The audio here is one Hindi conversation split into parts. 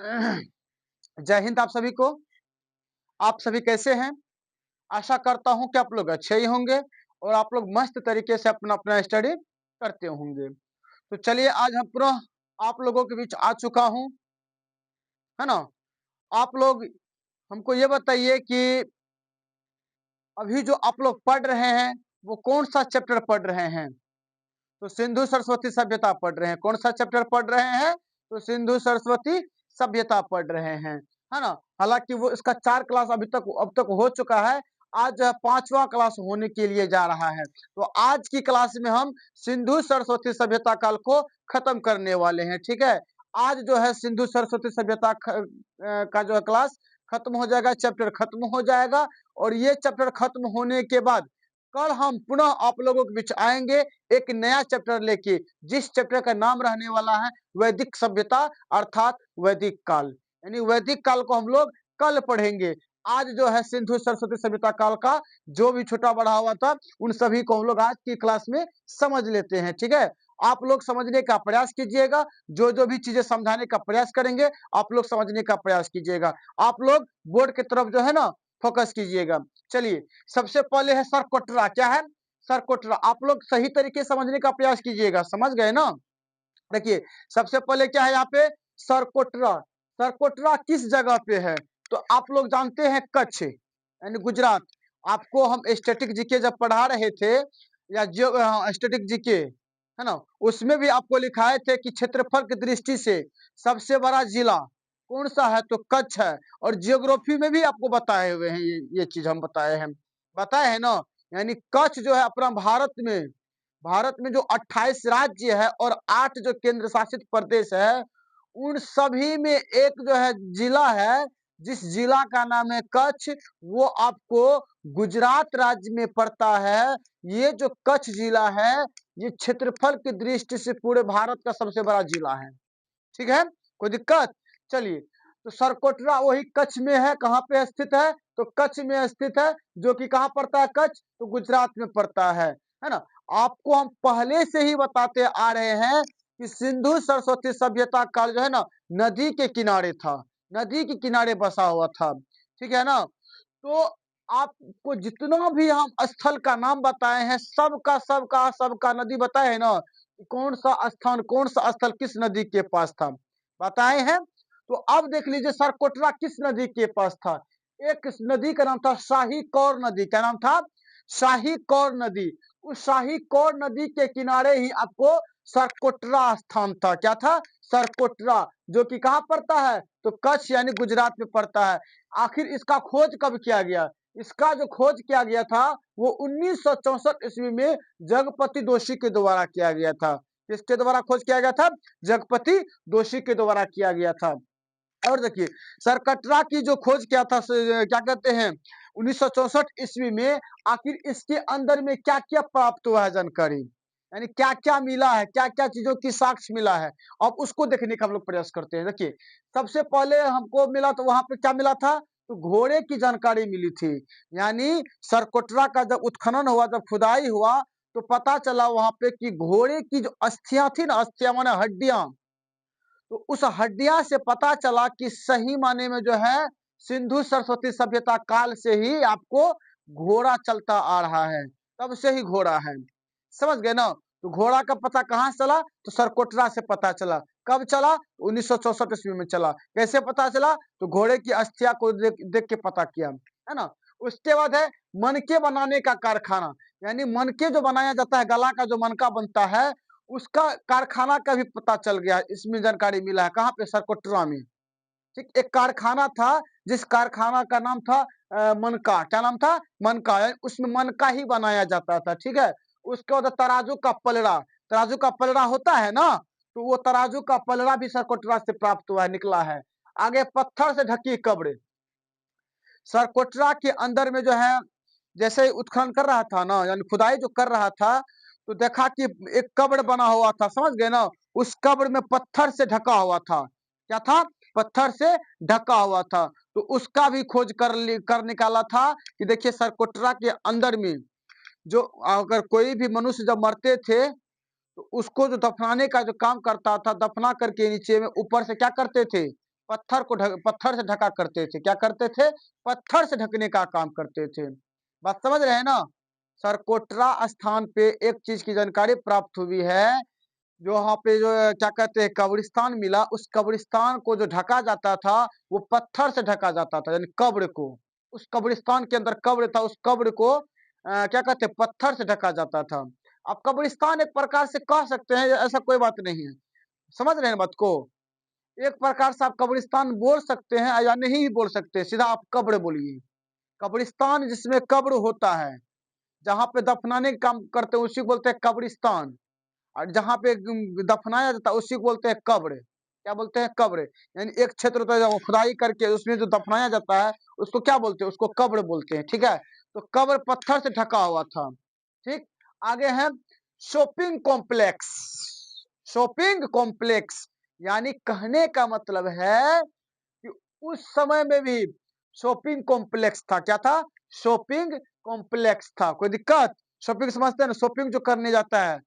जय हिंद आप सभी को। आप सभी कैसे हैं? आशा करता हूं कि आप लोग अच्छे ही होंगे और आप लोग मस्त तरीके से अपना अपना स्टडी करते होंगे। तो चलिए आज हम पुनः आप लोगों के बीच आ चुका हूं, है ना? आप लोग हमको ये बताइए कि अभी जो आप लोग पढ़ रहे हैं वो कौन सा चैप्टर पढ़ रहे हैं? तो सिंधु सरस्वती सभ्यता पढ़ रहे हैं। कौन सा चैप्टर पढ़ रहे हैं? तो सिंधु सरस्वती सभ्यता पढ़ रहे हैं, है ना? हालांकि वो इसका 4 क्लास अब तक हो चुका है। आज जो है 5वां क्लास होने के लिए जा रहा है। तो आज की क्लास में हम सिंधु सरस्वती सभ्यता काल को खत्म करने वाले हैं, ठीक है? आज जो है सिंधु सरस्वती सभ्यता का जो है क्लास खत्म हो जाएगा, चैप्टर खत्म हो जाएगा और ये चैप्टर खत्म होने के बाद कल हम पुनः आप लोगों के बीच आएंगे एक नया चैप्टर लेके, जिस चैप्टर का नाम रहने वाला है वैदिक सभ्यता अर्थात वैदिक काल। यानी वैदिक काल को हम लोग कल पढ़ेंगे। आज जो है सिंधु सरस्वती सभ्यता काल का जो भी छोटा बड़ा हुआ था उन सभी को हम लोग आज की क्लास में समझ लेते हैं, ठीक है? आप लोग समझने का प्रयास कीजिएगा। जो जो भी चीजें समझाने का प्रयास करेंगे आप लोग समझने का प्रयास कीजिएगा। आप लोग बोर्ड की तरफ जो है ना फोकस कीजिएगा। चलिए, सबसे पहले है सरकोटरा। क्या है? सरकोटरा। आप लोग सही तरीके से समझने का प्रयास कीजिएगा। समझ गए ना? देखिए, सबसे पहले क्या है यहाँ पे? सरकोटरा। सरकोटरा किस जगह पे है? तो आप लोग जानते हैं कच्छ यानी गुजरात। आपको हम स्टैटिक जीके जब पढ़ा रहे थे या जो स्टैटिक जीके, है ना, उसमें भी आपको लिखाए थे कि क्षेत्रफल की दृष्टि से सबसे बड़ा जिला कौन सा है? तो कच्छ है। और जियोग्राफी में भी आपको बताए हुए हैं, ये चीज हम बताए हैं ना। यानी कच्छ जो है अपना भारत में जो 28 राज्य है और 8 जो केंद्र शासित प्रदेश है, उन सभी में एक जो है जिला है, जिस जिला का नाम है कच्छ। वो आपको गुजरात राज्य में पड़ता है। ये जो कच्छ जिला है, ये क्षेत्रफल की दृष्टि से पूरे भारत का सबसे बड़ा जिला है। ठीक है, कोई दिक्कत? चलिए, तो सरकोटरा वही कच्छ में है। कहाँ पे स्थित है? तो कच्छ में स्थित है, जो कि कहाँ पड़ता है? कच्छ, तो गुजरात में पड़ता है ना? आपको हम पहले से ही बताते आ रहे हैं कि सिंधु सरस्वती सभ्यता काल जो है ना नदी के किनारे था, नदी के किनारे बसा हुआ था, ठीक है ना? तो आपको जितना भी हम स्थल का नाम बताए हैं, सबका नदी बताए हैं ना, कौन सा स्थान कौन सा स्थल किस नदी के पास था बताए हैं। तो अब देख लीजिए सरकोटरा किस नदी के पास था। एक नदी का नाम था शाही कौर नदी। क्या नाम था? शाही कौर नदी। उस शाही कौर नदी के किनारे ही आपको सरकोटरा स्थान था। क्या था? सरकोटरा, जो कि कहाँ पड़ता है? तो कच्छ यानी गुजरात में पड़ता है। आखिर इसका खोज कब किया गया? इसका जो खोज किया गया था वो 1964 ईस्वी में जगपति दोषी के द्वारा किया गया था। किसके द्वारा खोज किया गया था? जगपति दोषी के द्वारा किया गया था। और देखिए, सरकटरा की जो खोज किया था क्या कहते हैं 1964 ईस्वी में, आखिर इसके अंदर में क्या क्या प्राप्त हुआ है जानकारी, यानी क्या क्या मिला है, क्या क्या चीजों की साक्ष्य मिला है, अब उसको देखने का हम लोग प्रयास करते हैं। देखिए, सबसे पहले हमको मिला तो वहां पे क्या मिला था? तो घोड़े की जानकारी मिली थी। यानी सरकोटरा का जब उत्खनन हुआ, जब खुदाई हुआ, तो पता चला वहां पे कि घोड़े की जो अस्थियां थी ना, अस्थियां माने हड्डियां, तो उस हड्डियां से पता चला कि सही माने में जो है सिंधु सरस्वती सभ्यता काल से ही आपको घोड़ा चलता आ रहा है, तब से ही घोड़ा है। समझ गए ना? तो घोड़ा का पता कहाँ चला? तो सरकोटरा से पता चला। कब चला? 1964 ईस्वी में चला। कैसे पता चला? तो घोड़े की अस्थिया को देख के पता किया, है ना? उसके बाद है मनके बनाने का कारखाना। यानी मनके जो बनाया जाता है, गला का जो मनका बनता है, उसका कारखाना का भी पता चल गया। इसमें जानकारी मिला है। कहाँ पे? सरकोटरा में। ठीक, एक कारखाना था जिस कारखाना का नाम था मनका। क्या नाम था? मनका। उसमें मनका ही बनाया जाता था, ठीक है। उसके बाद तराजू का पलड़ा। तराजू का पलड़ा होता है ना, तो वो तराजू का पलड़ा भी सरकोटरा से प्राप्त हुआ है, निकला है। आगे पत्थर से ढकी कब्र। सरकोटरा के अंदर में जो है, जैसे उत्खनन कर रहा था ना, यानी खुदाई जो कर रहा था, तो देखा कि एक कब्र बना हुआ था। समझ गए ना? उस कब्र में पत्थर से ढका हुआ था। क्या था? पत्थर से ढका हुआ था। तो उसका भी खोज कर निकाला था कि देखिए सरकोटरा के अंदर में जो अगर कोई भी मनुष्य जब मरते थे तो उसको जो दफनाने का जो काम करता था, दफना करके नीचे में ऊपर से क्या करते थे? पत्थर से ढका करते थे। क्या करते थे? पत्थर से ढकने का काम करते थे। बात समझ रहे हैं ना? सरकोटरा स्थान पे एक चीज की जानकारी प्राप्त हुई है, जो वहाँ पे जो क्या कहते हैं कब्रिस्तान मिला, उस कब्रिस्तान को जो ढका जाता था वो पत्थर से ढका जाता था, यानी कब्र को। उस कब्रिस्तान के अंदर कब्र था, उस कब्र को क्या कहते हैं पत्थर से ढका जाता था। अब कब्रिस्तान एक प्रकार से कह सकते हैं, ऐसा कोई बात नहीं है। समझ रहे हैं बात को? एक प्रकार से आप कब्रिस्तान बोल सकते हैं या नहीं बोल सकते, सीधा आप कब्र बोलिए। कब्रिस्तान जिसमें कब्र होता है, जहाँ पे दफनाने का काम करते हैं उसी को बोलते हैं कब्रिस्तान। और जहाँ पे दफनाया जाता है उसी को बोलते हैं कब्र। क्या बोलते हैं? कब्र। यानी एक क्षेत्र होता है जब खुदाई करके उसमें जो दफनाया जाता है उसको क्या बोलते हैं? उसको कब्र बोलते हैं। ठीक है, तो कब्र पत्थर से ढका हुआ था। ठीक, आगे है शॉपिंग कॉम्प्लेक्स। शॉपिंग कॉम्प्लेक्स यानी कहने का मतलब है कि उस समय में भी शॉपिंग कॉम्प्लेक्स था। क्या था? शॉपिंग कॉम्प्लेक्स था। कोई दिक्कत? शॉपिंग समझते हैं ना, शॉपिंग जो करने जाता है।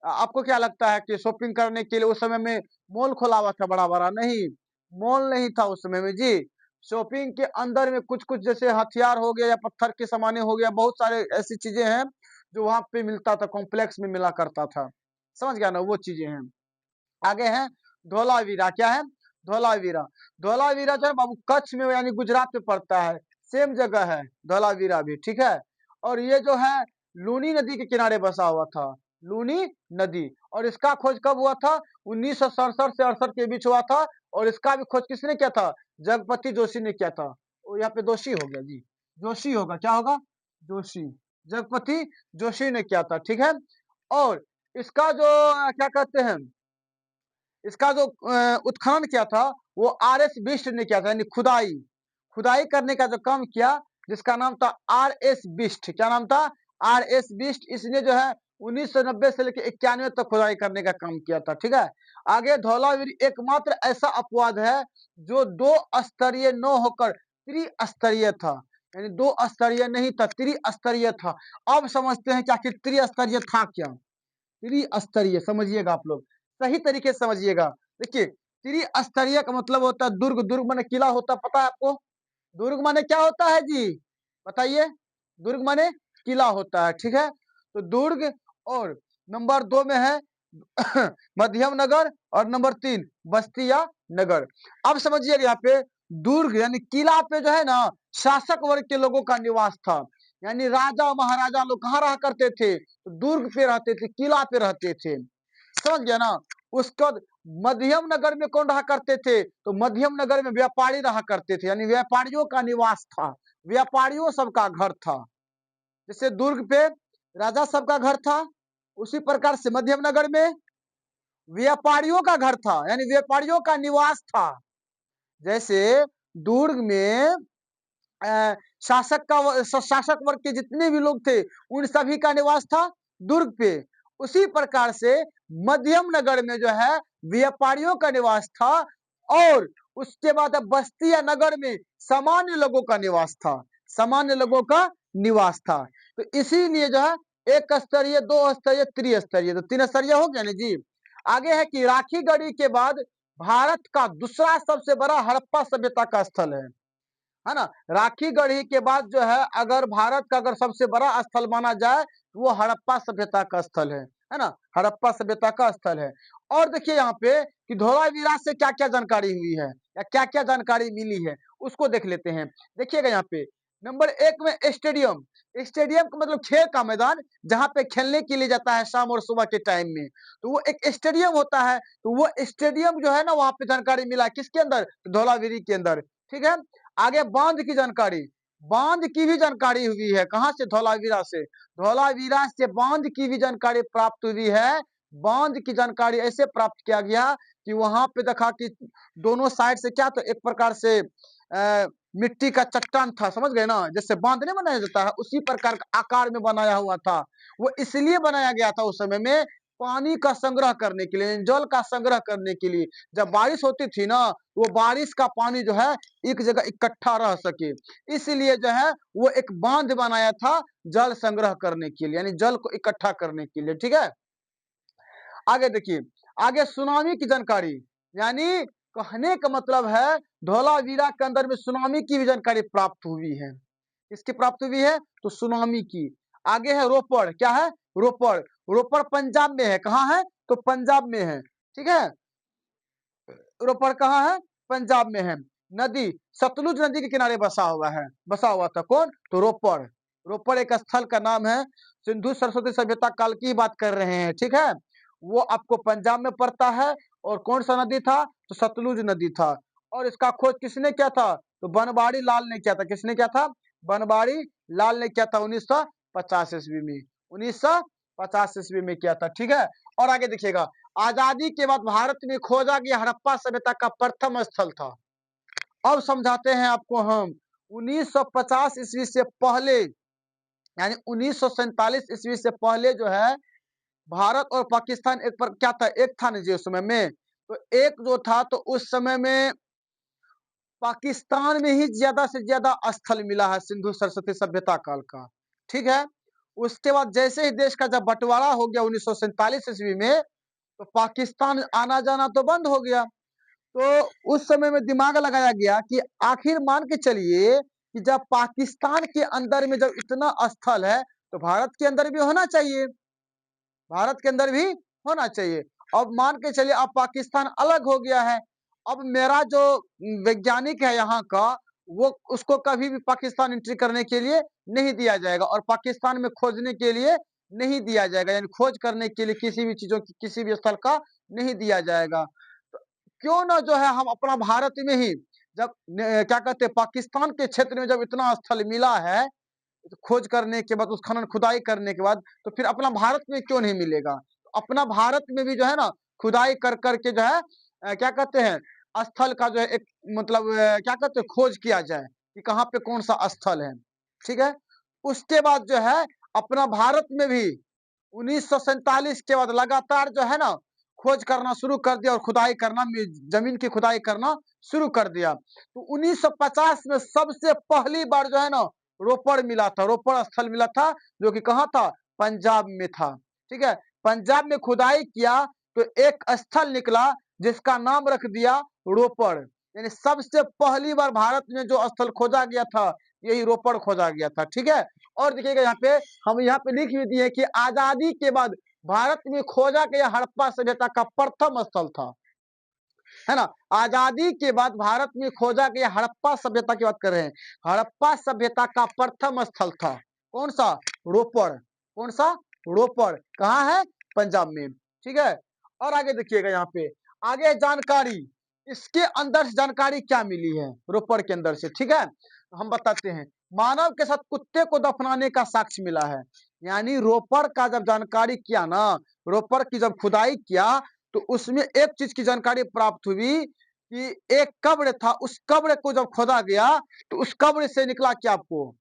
आपको क्या लगता है कि शॉपिंग करने के लिए उस समय में मॉल खोला हुआ था बड़ा बड़ा? नहीं, मॉल नहीं था उस समय में जी। शॉपिंग के अंदर में कुछ कुछ जैसे हथियार हो गया या पत्थर के सामाने हो गया, बहुत सारे ऐसी चीजें हैं जो वहां पे मिलता था, कॉम्प्लेक्स में मिला करता था। समझ गया ना? वो चीजें हैं। आगे है धोलावीरा। क्या है? धोलावीरा। धोलावीरा जो है बाबू कच्छ में यानी गुजरात में पड़ता है। सेम जगह है धोलावीरा भी। ठीक है, और ये जो है लूनी नदी के किनारे बसा हुआ था। लूनी नदी। और इसका खोज कब हुआ था? 1967 से 68 के बीच हुआ था। और इसका भी खोज किसने किया था? जगपति जोशी ने किया था। वो यहाँ पे दोषी हो गया जी, जोशी होगा। क्या होगा? जोशी। जगपति जोशी ने किया था। ठीक है, और इसका जो क्या कहते हैं, इसका जो उत्खनन किया था वो आर.एस. बिष्ट ने किया था, यानी खुदाई। खुदाई करने का जो काम किया, जिसका नाम था आर.एस. बिष्ट। क्या नाम था? आर.एस. बिष्ट। इसने जो है 1990 से लेकर 91 तक खुदाई करने का काम किया था। ठीक है, आगे धौलावीर एकमात्र ऐसा अपवाद है जो 2 स्तरीय न होकर त्रिस्तरीय था। यानी 2 स्तरीय नहीं था, त्रिस्तरीय था। अब समझते हैं कि आखिर त्रिस्तरीय था क्या। त्रिस्तरीय समझिएगा आप लोग, सही तरीके से समझिएगा। देखिए, त्रिस्तरीय का मतलब होता है दुर्ग। दुर्ग माने किला होता है, पता है आपको? दुर्ग माने क्या होता है जी? बताइए। दुर्ग माने किला होता है। ठीक है, तो दुर्ग। और नंबर 2 में है मध्यम नगर, और नंबर 3 बस्तिया नगर। अब समझिएगा यहाँ पे दुर्ग यानी किला पे जो है ना शासक वर्ग के लोगों का निवास था। यानी राजा महाराजा लोग कहाँ रहा करते थे? तो दुर्ग पे रहते थे, किला पे रहते थे। समझ गया ना? उसके बाद मध्यम नगर में कौन रहा करते थे? तो मध्यम नगर में व्यापारी रहा करते थे, यानी व्यापारियों का निवास था, व्यापारियों सबका घर था। जैसे दुर्ग पे राजा सबका घर था, उसी प्रकार से मध्यम नगर में व्यापारियों का घर था, यानी व्यापारियों का निवास था। जैसे दुर्ग में शासक वर्ग के जितने भी लोग थे उन सभी का निवास था दुर्ग पे। उसी प्रकार से मध्यम नगर में जो है व्यापारियों का निवास था, और उसके बाद बस्तिया नगर में सामान्य लोगों का निवास था। सामान्य लोगों का निवास था। तो इसीलिए जो है 1 स्तरीय, 2 स्तरीय, त्रिस्तरीय, तो 3 स्तरीय हो गया ना जी। आगे है कि राखी गढ़ी के बाद भारत का दूसरा सबसे बड़ा हड़प्पा सभ्यता का स्थल है ना। राखी गढ़ी के बाद जो है अगर भारत का अगर सबसे बड़ा स्थल माना जाए तो वो हड़प्पा सभ्यता का स्थल है ना। हड़प्पा सभ्यता का स्थल है। और देखिए यहाँ पे कि धोलावीरा से क्या क्या जानकारी हुई है या क्या क्या जानकारी मिली है, उसको देख लेते हैं। देखिएगा यहाँ पे नंबर 1 में स्टेडियम। स्टेडियम का मतलब खेल का मैदान, जहाँ पे खेलने के लिए जाता है शाम और सुबह के टाइम में, तो वो एक स्टेडियम होता है। तो वो स्टेडियम जो है ना वहां पे जानकारी मिला किसके अंदर? धौलावीरी के अंदर। ठीक है, आगे बांध की जानकारी। बांध की भी जानकारी हुई है, कहां से? धौलावीरा से। धौलावीरा से बांध की भी जानकारी प्राप्त हुई है। बांध की जानकारी ऐसे प्राप्त किया गया कि वहां पे देखा कि दोनों साइड से क्या, तो एक प्रकार से मिट्टी का चट्टान था। समझ गए ना? जैसे बांध नहीं बनाया जाता है उसी प्रकार का आकार में बनाया हुआ था। वो इसलिए बनाया गया था उस समय में पानी का संग्रह करने के लिए, जल का संग्रह करने के लिए। जब बारिश होती थी ना, वो बारिश का पानी जो है एक जगह इकट्ठा रह सके, इसलिए जो है वो एक बांध बनाया था जल संग्रह करने के लिए, यानी जल को इकट्ठा करने के लिए। ठीक है, आगे देखिए, आगे सुनामी की जानकारी। यानी कहने का मतलब है धौलावीरा के अंदर में सुनामी की भी जानकारी प्राप्त हुई है। किसकी प्राप्त हुई है? तो सुनामी की। आगे है रोपड़, क्या है? रोपड़। रोपड़ पंजाब में है, कहाँ है? तो पंजाब में है, ठीक है। रोपड़ कहाँ है? पंजाब में है। नदी, सतलुज नदी के किनारे बसा हुआ है, बसा हुआ था कौन? तो रोपड़। रोपड़ एक स्थल का नाम है, सिंधु सरस्वती सभ्यता काल की बात कर रहे हैं, ठीक है। वो आपको पंजाब में पड़ता है। और कौन सा नदी था? तो सतलुज नदी था। और इसका खोज किसने किया था? तो बनवारी लाल ने किया था। किसने किया था? बनवारी लाल ने किया था 1950 ईस्वी में। 1950 ईस्वी में किया था, ठीक है। और आगे देखिएगा, आजादी के बाद भारत में खोजा गया हड़प्पा सभ्यता का प्रथम स्थल था। अब समझाते हैं आपको हम। 1950 ईस्वी से पहले, यानी 1947 ईस्वी से पहले जो है, भारत और पाकिस्तान एक पर क्या था? एक था ना जी उस समय में। तो एक जो था, तो उस समय में पाकिस्तान में ही ज्यादा से ज्यादा स्थल मिला है सिंधु सरस्वती सभ्यता काल का, ठीक है। उसके बाद जैसे ही देश का जब बंटवारा हो गया 1947 ईस्वी में, तो पाकिस्तान आना जाना तो बंद हो गया। तो उस समय में दिमाग लगाया गया कि आखिर मान के चलिए कि जब पाकिस्तान के अंदर में जब इतना स्थल है, तो भारत के अंदर भी होना चाहिए। भारत के अंदर भी होना चाहिए। अब मान के चलिए अब पाकिस्तान अलग हो गया है। अब मेरा जो वैज्ञानिक है यहाँ का, वो उसको कभी भी पाकिस्तान एंट्री करने के लिए नहीं दिया जाएगा, और पाकिस्तान में खोजने के लिए नहीं दिया जाएगा, यानी खोज करने के लिए किसी भी चीजों की, किसी भी स्थल का नहीं दिया जाएगा। तो क्यों ना जो है हम अपना भारत में ही, जब क्या कहते हैं, पाकिस्तान के क्षेत्र में जब इतना स्थल मिला है, तो खोज करने के बाद, उस खनन खुदाई करने के बाद, तो फिर अपना भारत में क्यों नहीं मिलेगा? तो अपना भारत में भी जो है ना, खुदाई कर करके जो है क्या कहते हैं, स्थल का जो है एक मतलब क्या कहते हैं, खोज किया जाए कि कहाँ पे कौन सा स्थल है, ठीक है। उसके बाद जो है अपना भारत में भी 1947 के बाद लगातार जो है ना, खोज करना शुरू कर दिया, और खुदाई करना, जमीन की खुदाई करना शुरू कर दिया। तो 1950 में सबसे पहली बार जो है ना, रोपड़ मिला था, रोपड़ स्थल मिला था, जो कि कहाँ था? पंजाब में था, ठीक है। पंजाब में खुदाई किया, तो एक स्थल निकला जिसका नाम रख दिया रोपड़। यानी सबसे पहली बार भारत में जो स्थल खोजा गया था, यही रोपड़ खोजा गया था, ठीक है। और देखिएगा यहाँ पे, हम यहाँ पे लिख भी दिए कि आजादी के बाद भारत में खोजा गया हड़प्पा सभ्यता का प्रथम स्थल था, है ना। आजादी के बाद भारत में खोजा गया हड़प्पा सभ्यता की बात कर रहे हैं। हड़प्पा सभ्यता का प्रथम स्थल था कौन सा? रोपड़। कौन सा? रोपड़। कहाँ है? पंजाब में, ठीक है। और आगे देखिएगा यहाँ पे, आगे जानकारी, इसके अंदर से जानकारी क्या मिली है रोपड़ के अंदर से, ठीक है। हम बताते हैं। मानव के साथ कुत्ते को दफनाने का साक्ष्य मिला है। यानी रोपड़ का जब जानकारी किया ना, रोपड़ की जब खुदाई किया, तो उसमें एक चीज की जानकारी प्राप्त हुई कि एक कब्र था, उस कब्र को जब खोदा गया, तो उस कब्र से निकला क्या? आपको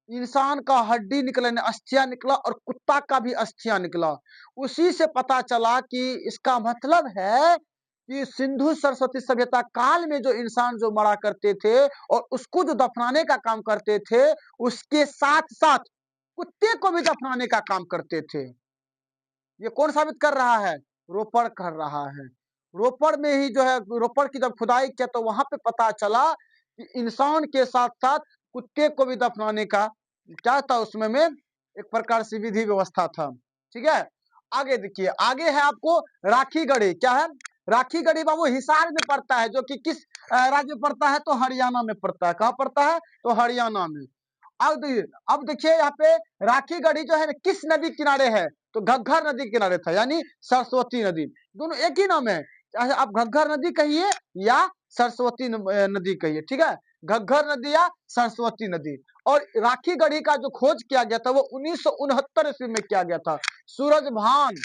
इंसान का हड्डी निकला, अस्थियां निकला, और कुत्ता का भी अस्थियां निकला। उसी से पता चला कि इसका मतलब है कि सिंधु सरस्वती सभ्यता काल में जो इंसान जो मरा करते थे, और उसको जो दफनाने का काम करते थे, उसके साथ साथ कुत्ते को भी दफनाने का काम करते थे। ये कौन साबित कर रहा है? रोपड़ कर रहा है। रोपड़ में ही जो है, रोपड़ की जब खुदाई किया, तो वहां पे पता चला कि इंसान के साथ साथ कुत्ते को भी दफनाने का क्या था उसमें में, एक प्रकार से विधि व्यवस्था था, ठीक है। आगे देखिए, आगे है आपको राखी गढ़ी। क्या है? राखी गढ़ी बाबू हिसार में पड़ता है, जो कि किस राज्य में पड़ता है? तो हरियाणा में पड़ता है। कहाँ पड़ता है? तो हरियाणा में। अब देखिए यहाँ पे राखी गढ़ी जो है ना, किस नदी किनारे है? तो घग्घर नदी किनारे था, यानी सरस्वती नदी। दोनों एक ही नाम है, चाहे आप घग्घर नदी कहिए या सरस्वती नदी कहिए, ठीक है। घग्घर नदी या सरस्वती नदी। और राखी गढ़ी का जो खोज किया गया था, वो 1969 ईस्वी में किया गया था। सूरजभान,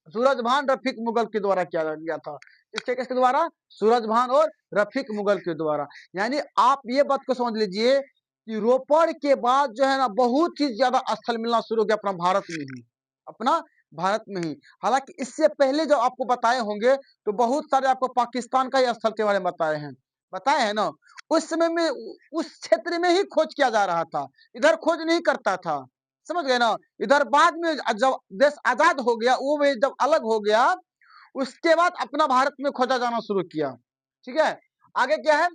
सूरजभान रफीक मुगल के द्वारा किया गया था। किसके द्वारा? सूरजभान और रफीक मुगल के द्वारा। यानी आप ये बात को समझ लीजिए कि रोपड़ के बाद जो है ना, बहुत ही ज्यादा स्थल मिलना शुरू हो गया अपना भारत में ही, अपना भारत में ही। हालांकि इससे पहले जो आपको बताए होंगे, तो बहुत सारे आपको पाकिस्तान का ही स्थल के बारे में बताए हैं ना। उस समय में उस क्षेत्र में ही खोज किया जा रहा था, इधर खोज नहीं करता था, समझ गए ना। इधर बाद में जब देश आजाद हो गया, वो जब अलग हो गया, उसके बाद अपना भारत में खोजा जाना शुरू किया। ठीक है। आगे क्या है,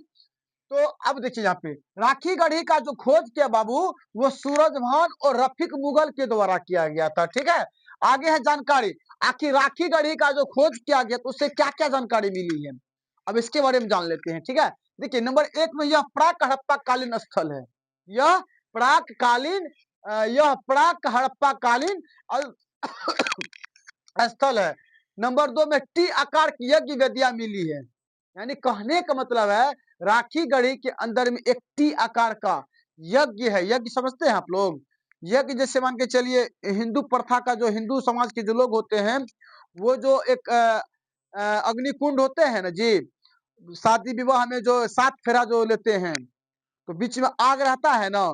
तो अब देखिए यहाँ पे राखी गढ़ी का जो खोज किया बाबू, वो सूरजभान और रफीक मुगल के द्वारा किया गया था। ठीक है। आगे है जानकारी, आखिर राखी गढ़ी का जो खोज किया गया तो उससे क्या क्या जानकारी मिली है, अब इसके बारे में जान लेते हैं। ठीक है। देखिए नंबर एक में यह प्राक हड़प्पा कालीन स्थल है, यह प्राक कालीन यह प्राक हड़प्पा कालीन स्थल है। नंबर दो में टी आकार की यज्ञ वेदियां मिली है, यानी कहने का मतलब है राखी गढ़ी के अंदर में एक टी आकार का यज्ञ है। यज्ञ समझते हैं आप लोग, यज्ञ जैसे मान के चलिए हिंदू प्रथा का, जो हिंदू समाज के जो लोग होते हैं वो जो एक अग्निकुंड होते हैं ना जी, शादी विवाह में जो 7 फेरा जो लेते हैं तो बीच में आग रहता है ना,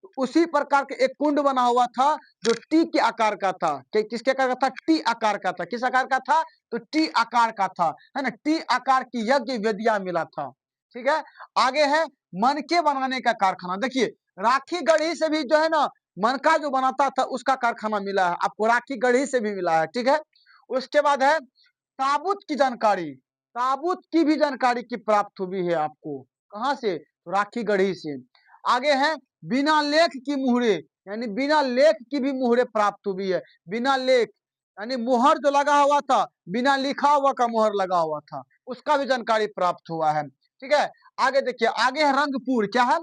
तो उसी प्रकार के एक कुंड बना हुआ था जो टी के आकार का था। किसके आकार का था? टी आकार का था। किस आकार का था? तो टी आकार का था, है ना। टी आकार की यज्ञ वेदियां मिला था। ठीक है। आगे है मनके बनाने का कारखाना। देखिए राखी गढ़ी से भी जो है ना मनका जो बनाता था उसका कारखाना मिला है आपको, राखी गढ़ी से भी मिला है। ठीक है। उसके बाद है ताबूत की जानकारी, ताबूत की भी जानकारी की प्राप्त हुई है आपको, कहां से? राखी गढ़ी से। आगे है बिना लेख की मुहरे, यानी बिना लेख की भी मुहरे प्राप्त हुई है। बिना लेख यानी मुहर जो लगा हुआ था, बिना लिखा हुआ का मुहर लगा हुआ था, उसका भी जानकारी प्राप्त हुआ है। ठीक है। आगे देखिए, आगे है रंगपुर। क्या है?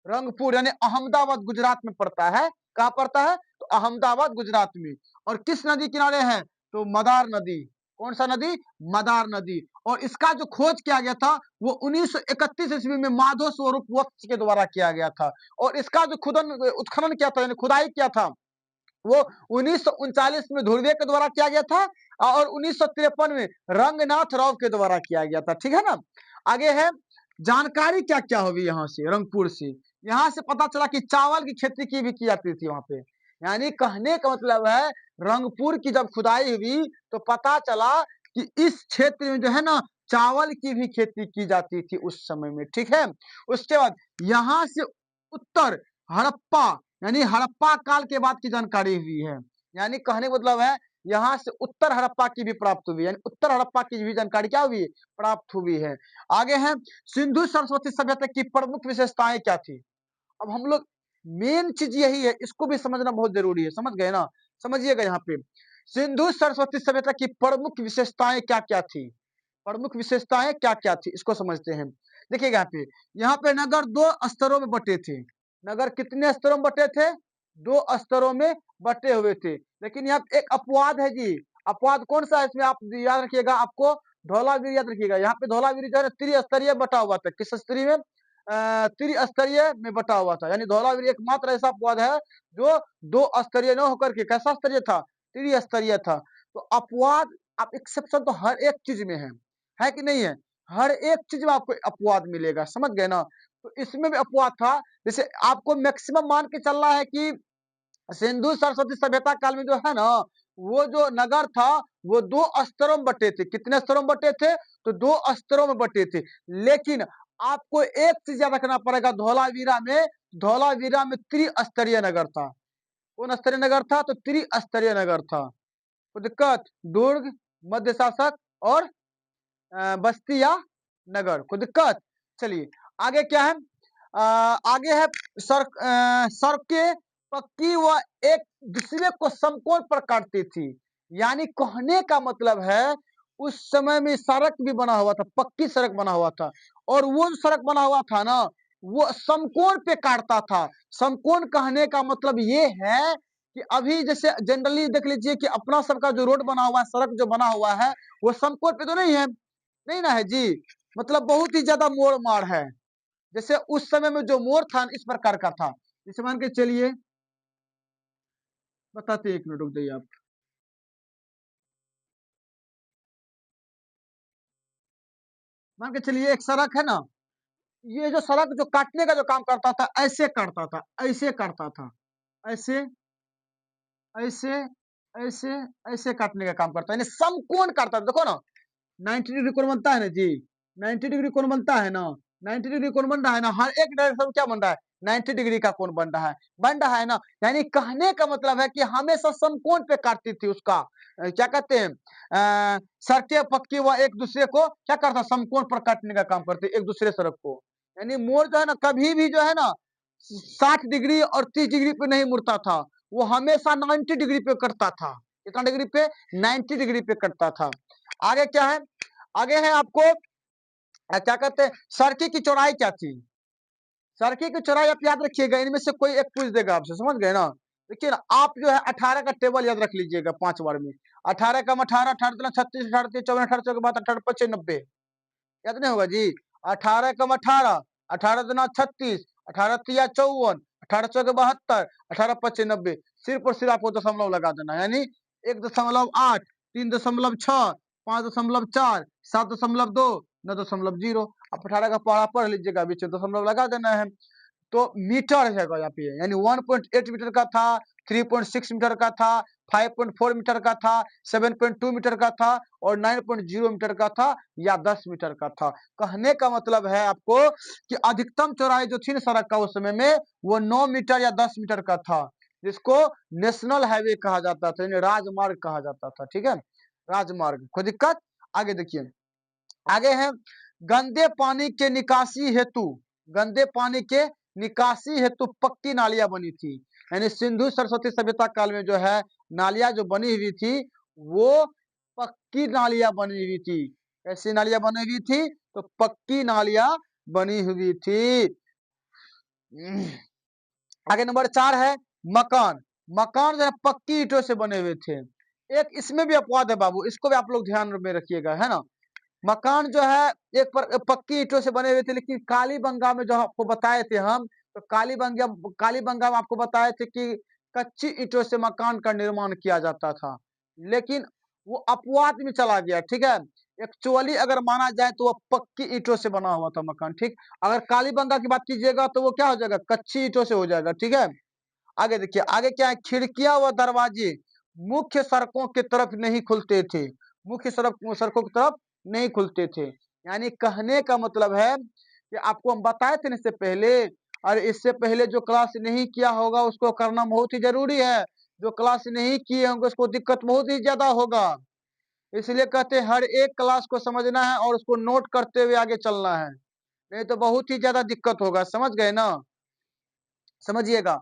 रंगपुर यानी अहमदाबाद गुजरात में पड़ता है। कहाँ पड़ता है? तो अहमदाबाद गुजरात में। और किस नदी किनारे है? तो मदार नदी। कौन सा नदी? मदार नदी। और इसका जो खोज किया गया था वो 1931 ईस्वी में माधव स्वरूप वत्स के द्वारा किया गया था। और इसका जो उत्खनन किया था, यानी खुदाई किया था, वो 1939 में ध्रुवे के द्वारा किया गया था और 1953 में रंगनाथ राव के द्वारा किया गया था। ठीक है ना। आगे है जानकारी क्या क्या होगी यहाँ से, रंगपुर से। यहाँ से पता चला कि चावल की खेती की भी की जाती थी वहां पे, यानी कहने का मतलब है रंगपुर की जब खुदाई हुई तो पता चला कि इस क्षेत्र में जो है ना चावल की भी खेती की जाती थी उस समय में। ठीक है। उसके बाद यहाँ से उत्तर हड़प्पा, यानी हड़प्पा काल के बाद की जानकारी हुई है, यानी कहने का मतलब है यहाँ से उत्तर हड़प्पा की भी प्राप्त हुई, यानी उत्तर हड़प्पा की भी जानकारी क्या हुई? प्राप्त हुई है। आगे है सिंधु सरस्वती सभ्यता की प्रमुख विशेषताएं क्या थी। अब हम लोग मेन चीज यही है, इसको भी समझना बहुत जरूरी है, समझ गए ना। समझिएगा यहाँ पे सिंधु सरस्वती सभ्यता की प्रमुख विशेषताएं क्या क्या थी, प्रमुख विशेषताएं क्या क्या थी इसको समझते हैं। देखिएगा यहाँ पे नगर 2 स्तरों में बटे थे। नगर कितने स्तरों में बटे थे? 2 स्तरों में बटे हुए थे। लेकिन यहाँ पे एक अपवाद है जी। अपवाद कौन सा है इसमें? आप याद रखिएगा, आपको धौलावीर याद रखिएगा। यहाँ पे धौलावीर जो है त्रिस्तरीय बटा हुआ था। किस स्तरीय में? त्रिस्तरीय में बटा हुआ था। यानी धौलावीर एकमात्र ऐसा अपवाद है जो 2 स्तरीय न होकर के कैसा स्तरीय था? त्रिस्तरीय था। तो अपवाद, आप एक्सेप्शन तो हर एक चीज में है कि नहीं है? हर एक चीज में आपको अपवाद मिलेगा, समझ गए ना। तो इसमें भी अपवाद था। जैसे आपको मैक्सिमम मान के चलना है कि सिंधु सरस्वती सभ्यता काल में जो है ना वो जो नगर था वो 2 स्तरों में बटे थे। कितने स्तरों में बटे थे? तो 2 स्तरों में बटे थे। लेकिन आपको एक चीज याद रखना पड़ेगा, धौलावीरा में त्रिस्तरीय नगर था। कौन स्तरीय नगर था? तो त्रिस्तरीय नगर था। कोई दिक्कत? दुर्ग, मध्य शासक और बस्ती या नगर, कोई दिक्कत? चलिए आगे क्या है? आगे है सड़कें पक्की व एक दूसरे को समकोण पर काटती थी। यानी कहने का मतलब है उस समय में सड़क भी बना हुआ था, पक्की सड़क बना हुआ था, और वो जो सड़क बना हुआ था ना वो समकोण पे काटता था। समकोण कहने का मतलब ये है कि अभी जैसे जनरली देख लीजिए कि अपना सबका जो रोड बना हुआ है, सड़क जो बना हुआ है वो समकोण पे तो नहीं है, नहीं ना है जी, मतलब बहुत ही ज्यादा मोड़ माड़ है। जैसे उस समय में जो मोड़ था इस प्रकार का था। जैसे मान के चलिए, बताते 1 मिनट रुक जाइए आप। मान के चलिए एक सड़क है ना, ये जो सड़क जो काटने का जो काम करता था ऐसे काटता था, ऐसे काटता था, ऐसे ऐसे ऐसे ऐसे काटने का काम करता है, यानी समकोण काटता था। देखो ना 90 डिग्री कोण बनता है ना जी, 90 डिग्री कोण बनता है ना, 90 डिग्री कोण बन रहा है ना, हर एक डायरेक्शन में क्या बन रहा है? 90 डिग्री का कोण बन रहा है ना। यानी कहने का मतलब है कि हमेशा समकोण पे काटती थी उसका, क्या कहते हैं, सड़कें पक्की व एक दूसरे को क्या करता, समकोण पर काटने का काम करते एक दूसरे सड़क को। यानी मोड़ जो है ना, कभी भी जो है ना 60 डिग्री और 30 डिग्री पे नहीं मुड़ता था, वो हमेशा 90 डिग्री पे कटता था। कितना डिग्री पे? 90 डिग्री पे कटता था। आगे क्या है, आगे है आपको क्या कहते हैं, सड़की की चौड़ाई क्या थी? सड़की की चौड़ाई आप याद रखिएगा, इनमें से कोई एक पूछ देगा आपसे, समझ गए ना। देखिए ना, आप जो है 18 का टेबल याद रख लीजिएगा 5 बार में। 18 कम 18, 18 36, 18 54, 18 के बाद 18 25 90, याद नहीं होगा जी। 18 कम 18, 18 दुना 36, 18 तिया 54, 18 चौके 72, 18 25 90। सिर्फ और सिर्फ आपको दशमलव लगा देना, यानी 1.8, 3.6, 5.4, 7.2, 9.0। आप 18 का पहाड़ा पढ़ लीजिएगा, बीच में दशमलव लगा देना है। तो मीटर है यहाँ पे, यानी 1.8 मीटर का था, 3.6 मीटर का था, 5.4 मीटर का था, 7.2 मीटर का था और 9.0 मीटर का था या 10 मीटर का था। कहने का मतलब है आपको कि अधिकतम चौड़ाई जो थी ना सड़क का उस समय में, वो 9 मीटर या 10 मीटर का था, जिसको नेशनल हाईवे कहा जाता था, यानी राजमार्ग कहा जाता था। ठीक है, राजमार्ग। कोई दिक्कत? आगे देखिए, आगे है गंदे पानी के निकासी हेतु, गंदे पानी के निकासी हेतु पक्की नालियां बनी थी। यानी सिंधु सरस्वती सभ्यता काल में जो है नालियां जो बनी हुई थी, वो पक्की नालियां बनी हुई थी। ऐसी नालियां बनी हुई थी, तो पक्की नालियां बनी हुई थी। आगे नंबर 4 है मकान। मकान जो है पक्की ईंटों से बने हुए थे। एक इसमें भी अपवाद है बाबू, इसको भी आप लोग ध्यान में रखिएगा, है ना। मकान जो है एक पर पक्की ईंटों से बने हुए थे, लेकिन कालीबंगा में जो आपको बताए थे हम, तो कालीबंगा में आपको बताए थे कि कच्ची ईंटों से मकान का निर्माण किया जाता था, लेकिन वो अपवाद में चला गया। ठीक है, एक्चुअली अगर माना जाए तो वो पक्की ईंटों से बना हुआ था मकान। ठीक, अगर कालीबंगा की बात कीजिएगा तो वो क्या हो जाएगा, कच्ची ईंटों से हो जाएगा। ठीक है, आगे देखिए, आगे क्या है, खिड़कियां व दरवाजे मुख्य सड़कों की तरफ नहीं खुलते थे, मुख्य सड़कों की तरफ नहीं खुलते थे। यानी कहने का मतलब है कि आपको हम बताए थे इससे पहले, और इससे पहले जो क्लास नहीं किया होगा उसको करना बहुत ही जरूरी है, जो क्लास नहीं किए होंगे उसको दिक्कत बहुत ही ज्यादा होगा। इसलिए कहते हैं हर एक क्लास को समझना है और उसको नोट करते हुए आगे चलना है, नहीं तो बहुत ही ज्यादा दिक्कत होगा। समझ गए ना, समझिएगा।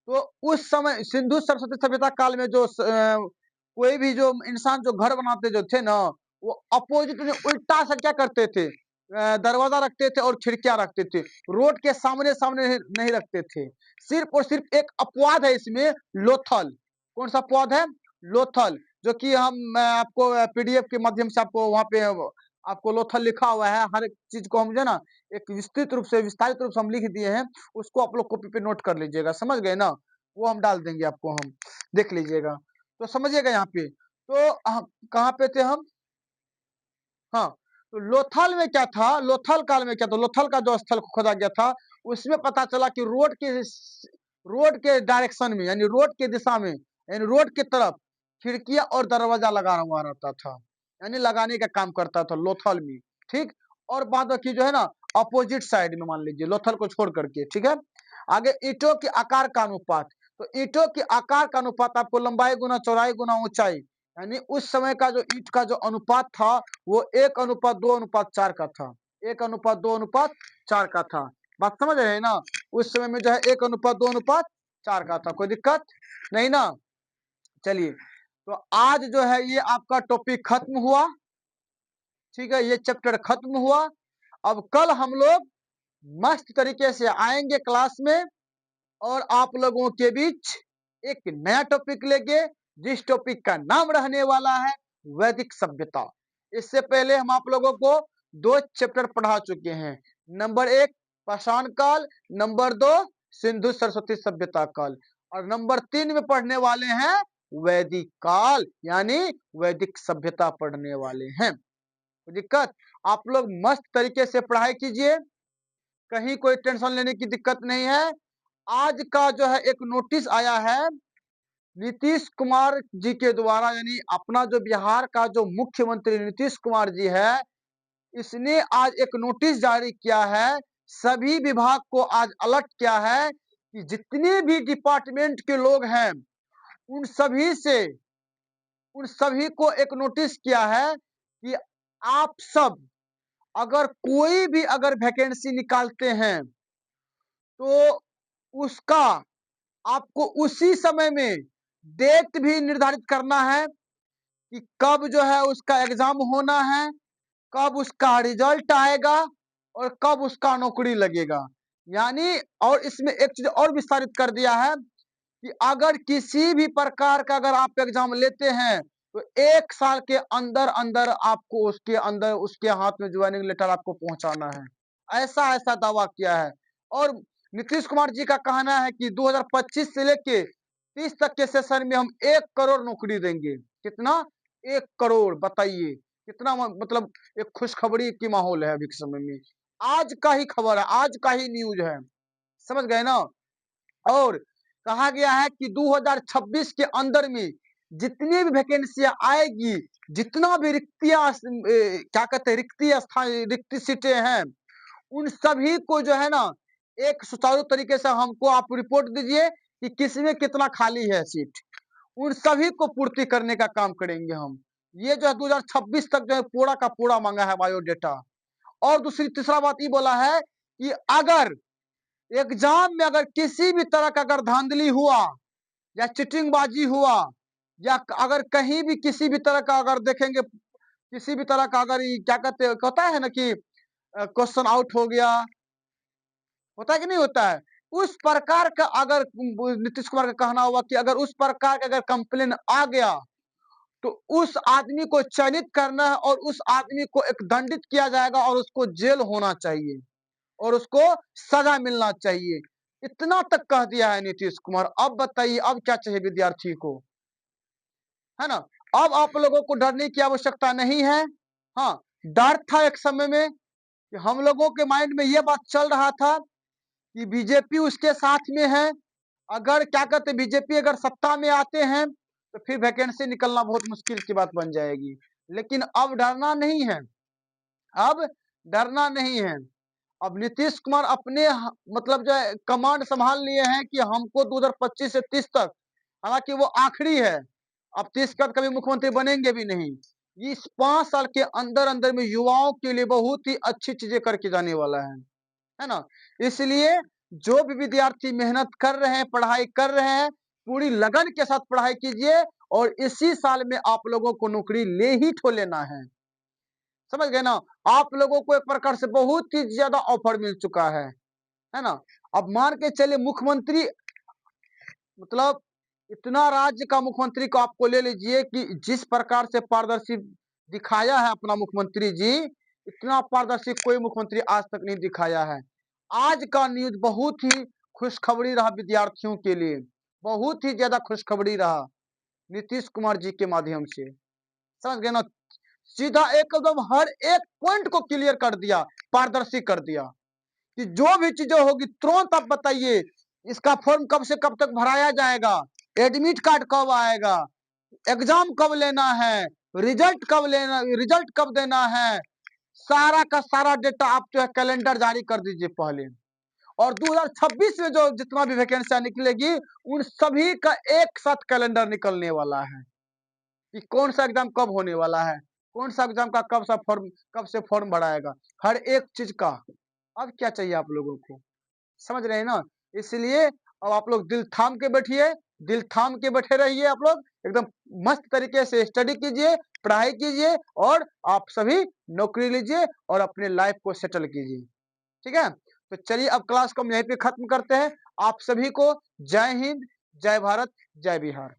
तो उस समय सिंधु सरस्वती सभ्यता काल में जो कोई भी जो इंसान जो घर बनाते जो थे ना, वो अपोजिट में उल्टा सा क्या करते थे, दरवाजा रखते थे और खिड़कियां रखते थे, रोड के सामने सामने नहीं रखते थे। सिर्फ और सिर्फ एक अपवाद है इसमें, लोथल। कौन सा अपवाद है? लोथल, जो कि हम आपको पीडीएफ के माध्यम से आपको वहां पे आपको लोथल लिखा हुआ है, हर एक चीज को हम जो है ना एक विस्तृत रूप से विस्तारित रूप से हम लिख दिए हैं, उसको आप लोग कॉपी पे नोट कर लीजिएगा। समझ गए ना, वो हम डाल देंगे आपको, हम देख लीजिएगा तो समझिएगा। यहाँ पे तो कहाँ पे थे हम? हाँ, तो लोथल में क्या था, लोथल काल में क्या था, लोथल का जो स्थल खोदा गया था, उसमें पता चला कि रोड के डायरेक्शन में, यानी रोड के दिशा में, यानी रोड की तरफ खिड़कियां और दरवाजा लगा हुआ रहता था, यानी लगाने का काम करता था लोथल में। ठीक, और बाद बाकी जो है ना अपोजिट साइड में, मान लीजिए लोथल को छोड़ करके। ठीक है, आगे ईंटों के आकार का अनुपात। तो ईंटों के आकार का अनुपात आपको लंबाई गुना चौड़ाई गुना ऊंचाई, यानी उस समय का जो ईंट का जो अनुपात था वो 1:2:4 का था, 1:2:4 का था। बात समझ रहे हैं ना, उस समय में जो है 1:2:4 का था। कोई दिक्कत नहीं ना। चलिए, तो आज जो है ये आपका टॉपिक खत्म हुआ। ठीक है, ये चैप्टर खत्म हुआ। अब कल हम लोग मस्त तरीके से आएंगे क्लास में और आप लोगों के बीच एक नया टॉपिक लेके, जिस टॉपिक का नाम रहने वाला है वैदिक सभ्यता। इससे पहले हम आप लोगों को 2 चैप्टर पढ़ा चुके हैं, नंबर 1 पाषाण काल, नंबर 2 सिंधु सरस्वती सभ्यता काल, और नंबर 3 में पढ़ने वाले हैं वैदिक काल, यानी वैदिक सभ्यता पढ़ने वाले हैं। कोई दिक्कत? आप लोग मस्त तरीके से पढ़ाई कीजिए, कहीं कोई टेंशन लेने की दिक्कत नहीं है। आज का जो है एक नोटिस आया है नीतीश कुमार जी के द्वारा, यानी अपना जो बिहार का जो मुख्यमंत्री नीतीश कुमार जी है, इसने आज एक नोटिस जारी किया है, सभी विभाग को आज अलर्ट किया है कि जितने भी डिपार्टमेंट के लोग हैं उन सभी से उन सभी को एक नोटिस किया है कि आप सब अगर कोई भी अगर वैकेंसी निकालते हैं, तो उसका आपको उसी समय में डेट भी निर्धारित करना है कि कब जो है उसका एग्जाम होना है, कब उसका रिजल्ट आएगा और कब उसका नौकरी लगेगा। यानी और इसमें एक चीज और विस्तारित कर दिया है कि अगर किसी भी प्रकार का अगर आप एग्जाम लेते हैं, तो 1 साल के अंदर-अंदर आपको उसके अंदर उसके हाथ में ज्वाइनिंग लेटर आपको पहुँचाना है। ऐसा-ऐसा दावा किया है और नीतीश कुमार जी का कहना है कि 2025 से लेके 30 तक के सेशन में हम 1 करोड़ नौकरी देंगे। कितना? 1 करोड़ बताइए। कितना मतलब एक खुशखबरी की माहौल है अभी के समय में। आज का ही खबर है, आज का ही न्यूज़ है। समझ गए ना? और कहा गया है कि 2026 के अंदर में जितनी भी वैकेंसियां आएगी, जितना भी क्या कहते हैं रिक्त सीटें हैं, उन सभी को जो है ना एक सुचारू तरीके से हमको आप रिपोर्ट दीजिए कि किसमें कितना खाली है सीट। उन सभी को पूर्ति करने का काम करेंगे हम। ये जो है 2026 तक जो है पूरा का पूरा मांगा है बायोडेटा। और दूसरी तीसरा बात ये बोला है कि अगर एग्जाम में अगर किसी भी तरह का अगर धांधली हुआ या चीटिंगबाजी हुआ या अगर कहीं भी किसी भी तरह का अगर देखेंगे किसी भी तरह का अगर क्या कहते होता है ना कि क्वेश्चन आउट हो गया, होता है कि नहीं होता है? उस प्रकार का अगर नीतीश कुमार का कहना हुआ कि अगर उस प्रकार का अगर कंप्लेन आ गया, तो उस आदमी को चयनित करना है और उस आदमी को एक दंडित किया जाएगा और उसको जेल होना चाहिए और उसको सजा मिलना चाहिए। इतना तक कह दिया है नीतीश कुमार। अब बताइए अब क्या चाहिए विद्यार्थी को? है ना? अब आप लोगों को डरने की आवश्यकता नहीं है। हाँ, डर था एक समय में कि हम लोगों के माइंड में ये बात चल रहा था कि बीजेपी उसके साथ में है। अगर क्या कहते हैं बीजेपी अगर सत्ता में आते हैं, तो फिर वैकेंसी निकलना बहुत मुश्किल की बात बन जाएगी। लेकिन अब डरना नहीं है, अब डरना नहीं है। अब नीतीश कुमार अपने मतलब जो है कमांड संभाल लिए हैं कि हमको 2025 से 30 तक, हालांकि वो आखिरी है, अब 30 के बाद कभी मुख्यमंत्री बनेंगे भी नहीं। इस 5 साल के अंदर अंदर में युवाओं के लिए बहुत ही अच्छी चीजें करके जाने वाला है ना? इसलिए जो भी विद्यार्थी मेहनत कर रहे हैं, पढ़ाई कर रहे हैं, पूरी लगन के साथ पढ़ाई कीजिए और इसी साल में आप लोगों को नौकरी ले ही ठो लेना समझ गए ना? आप लोगों को एक प्रकार से बहुत ही ज्यादा ऑफर मिल चुका है ना? अब मान के चलिए मुख्यमंत्री मतलब इतना राज्य का मुख्यमंत्री को आपको ले लीजिए कि जिस प्रकार से पारदर्शी दिखाया है अपना मुख्यमंत्री जी, इतना पारदर्शी कोई मुख्यमंत्री आज तक नहीं दिखाया है। आज का न्यूज़ बहुत ही खुशखबरी रहा विद्यार्थियों के लिए, बहुत ही ज्यादा खुशखबरी रहा नीतीश कुमार जी के माध्यम से। समझ गए ना? सीधा एकदम हर एक पॉइंट को क्लियर कर दिया, पारदर्शी कर दिया कि जो भी चीजें होगी तुरंत आप बताइए, इसका फॉर्म कब से कब तक भराया जाएगा, एडमिट कार्ड कब आएगा, एग्जाम कब लेना है, रिजल्ट कब देना है, सारा का सारा डेटा आप जो है कैलेंडर जारी कर दीजिए पहले। और 2026 में जो जितना भी वैकेंसियां निकलेगी, उन सभी का एक साथ कैलेंडर निकलने वाला है कि कौन सा एग्जाम कब होने वाला है, कौन सा एग्जाम का कब से फॉर्म भराएगा, हर एक चीज का। अब क्या चाहिए आप लोगों को? समझ रहे हैं ना? इसलिए अब आप लोग दिल थाम के बैठिए, दिल थाम के बैठे रहिए आप लोग, एकदम मस्त तरीके से स्टडी कीजिए, पढ़ाई कीजिए और आप सभी नौकरी लीजिए और अपने लाइफ को सेटल कीजिए। ठीक है? तो चलिए अब क्लास को हम यहीं पे खत्म करते हैं। आप सभी को जय हिंद, जय भारत, जय बिहार।